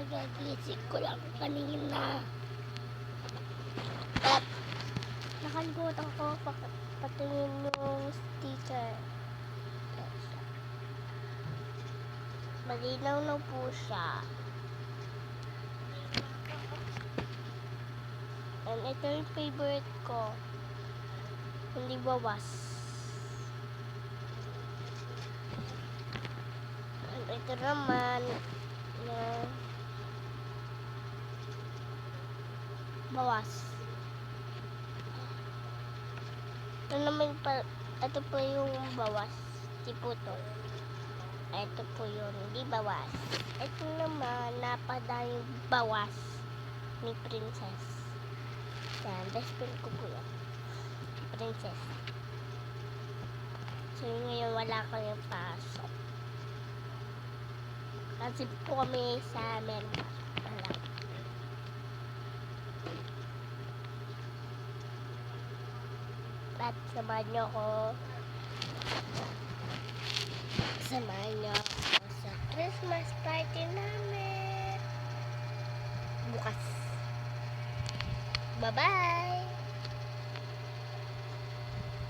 Kagagising ko lang kanina. At nakalimutan ko patingin yung sticker. Malinaw na po siya. And ito yung favorite ko. Hindi bawas. And ito naman na bawas. Ito naman pa, ito po yung bawas. Tipo to. Ito po yun, hindi bawas. Ito naman, napada yung bawas ni Princess. Yan, best friend ko po yan. Princess. So, ngayon wala ko yung pasok. Kasi po kami sa meron pasok. Wala. At samahan nyo ko. Samahan nyo ako sa Christmas party namin. Bukas. Bye-bye!